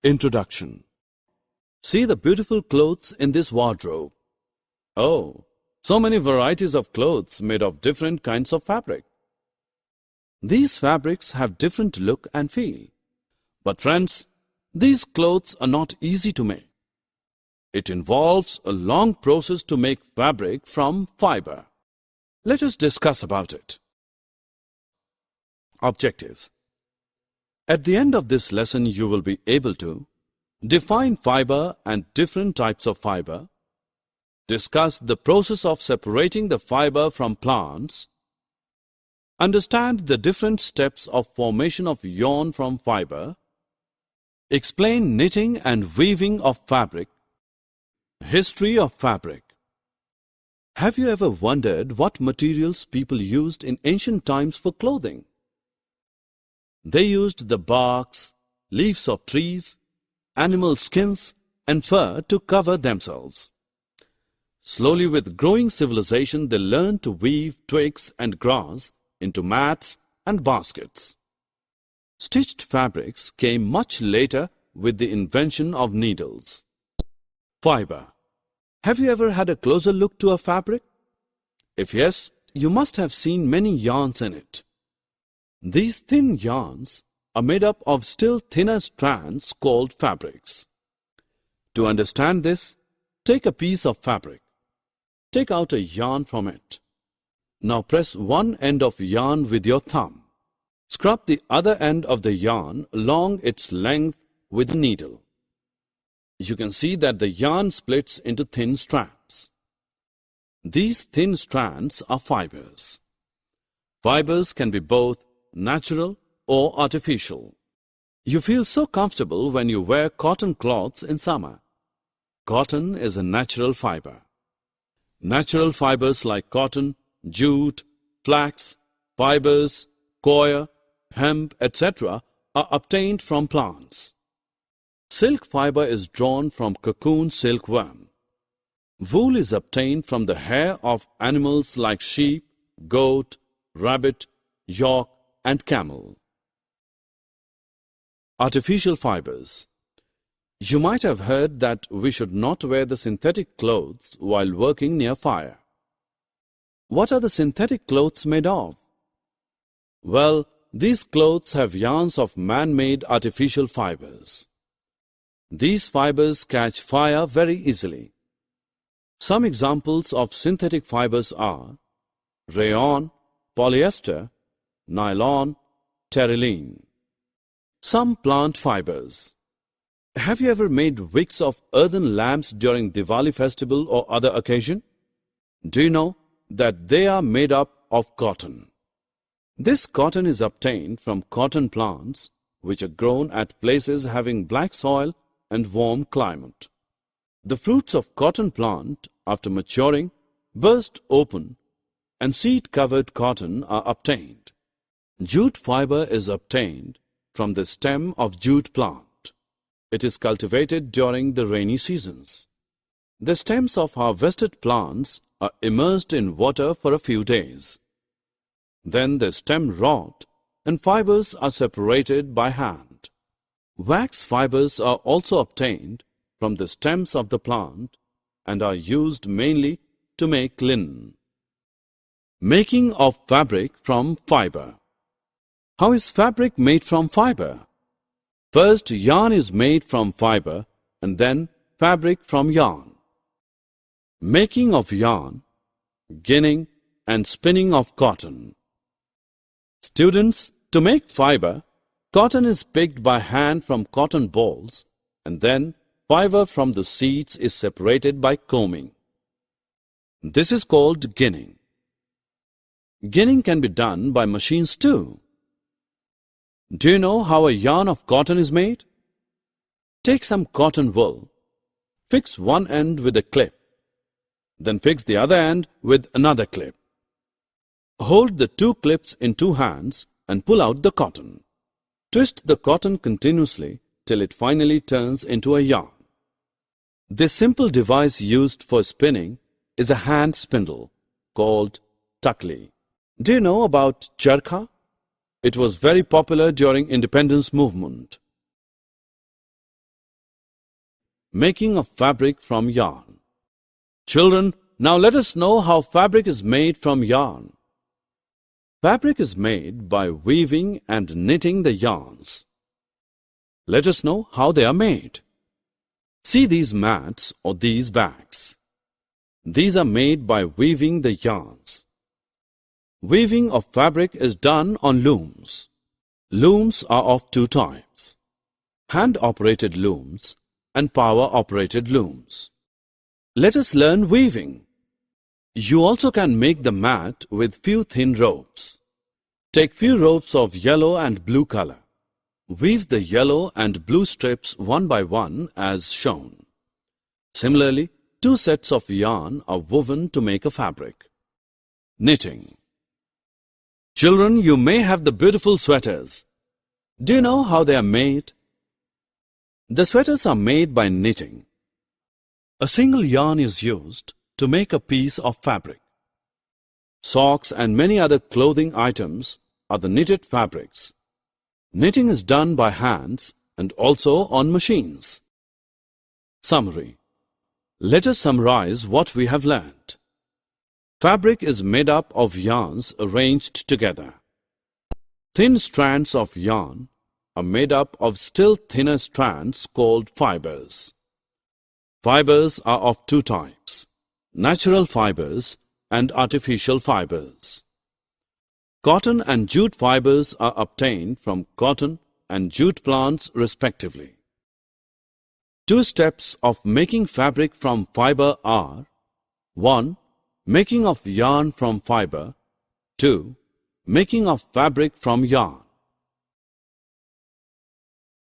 Introduction. See the beautiful clothes in this wardrobe. Oh, so many varieties of clothes made of different kinds of fabric. These fabrics have different look and feel. But friends, these clothes are not easy to make. It involves a long process to make fabric from fiber. Let us discuss about it. Objectives. At the end of this lesson, you will be able to define fiber and different types of fiber, discuss the process of separating the fiber from plants, understand the different steps of formation of yarn from fiber, explain knitting and weaving of fabric, history of fabric. Have you ever wondered what materials people used in ancient times for clothing? They used the barks, leaves of trees, animal skins and fur to cover themselves. Slowly, with growing civilization, they learned to weave twigs and grass into mats and baskets. Stitched fabrics came much later with the invention of needles. Fiber. Have you ever had a closer look to a fabric? If yes, you must have seen many yarns in it. These thin yarns are made up of still thinner strands called fabrics. To understand this, take a piece of fabric. Take out a yarn from it. Now press one end of yarn with your thumb. Scrub the other end of the yarn along its length with a needle. You can see that the yarn splits into thin strands. These thin strands are fibers. Fibers can be both natural or artificial. You feel so comfortable when you wear cotton cloths in summer. Cotton is a natural fiber. Natural fibers like cotton, jute, flax, fibers, coir, hemp, etc. are obtained from plants. Silk fiber is drawn from cocoon silkworm. Wool is obtained from the hair of animals like sheep, goat, rabbit, yak, and camel. Artificial fibers. You might have heard that we should not wear the synthetic clothes while working near fire. What are the synthetic clothes made of? Well, these clothes have yarns of man-made artificial fibers. These fibers catch fire very easily. Some examples of synthetic fibers are rayon, polyester, nylon, terylene. Some plant fibers. Have you ever made wicks of earthen lamps during Diwali festival or other occasion? Do you know that they are made up of cotton? This cotton is obtained from cotton plants which are grown at places having black soil and warm climate. The fruits of cotton plant, after maturing, burst open and seed-covered cotton are obtained. Jute fiber is obtained from the stem of jute plant. It is cultivated during the rainy seasons. The stems of harvested plants are immersed in water for a few days. Then the stem rot and fibers are separated by hand. Wax fibers are also obtained from the stems of the plant and are used mainly to make linen. Making of fabric from fiber. How is fabric made from fiber? First, yarn is made from fiber and then fabric from yarn. Making of yarn, ginning and spinning of cotton. Students, to make fiber, cotton is picked by hand from cotton balls and then fiber from the seeds is separated by combing. This is called ginning. Ginning can be done by machines too. Do you know how a yarn of cotton is made? Take some cotton wool. Fix one end with a clip. Then fix the other end with another clip. Hold the two clips in two hands and pull out the cotton. Twist the cotton continuously till it finally turns into a yarn. This simple device used for spinning is a hand spindle called takli. Do you know about charkha? It was very popular during independence movement. Making of fabric from yarn. Children, now let us know how fabric is made from yarn. Fabric is made by weaving and knitting the yarns. Let us know how they are made. See these mats or these bags. These are made by weaving the yarns. Weaving of fabric is done on looms. Looms are of two types: hand-operated looms and power-operated looms. Let us learn weaving. You also can make the mat with few thin ropes. Take few ropes of yellow and blue color. Weave the yellow and blue strips one by one as shown. Similarly, two sets of yarn are woven to make a fabric. Knitting. Children, you may have the beautiful sweaters. Do you know how they are made? The sweaters are made by knitting. A single yarn is used to make a piece of fabric. Socks and many other clothing items are the knitted fabrics. Knitting is done by hands and also on machines. Summary. Let us summarize what we have learned. Fabric is made up of yarns arranged together. Thin strands of yarn are made up of still thinner strands called fibers. Fibers are of two types: natural fibers and artificial fibers. Cotton and jute fibers are obtained from cotton and jute plants respectively. Two steps of making fabric from fiber are: 1. Making of yarn from fiber. 2. Making of fabric from yarn.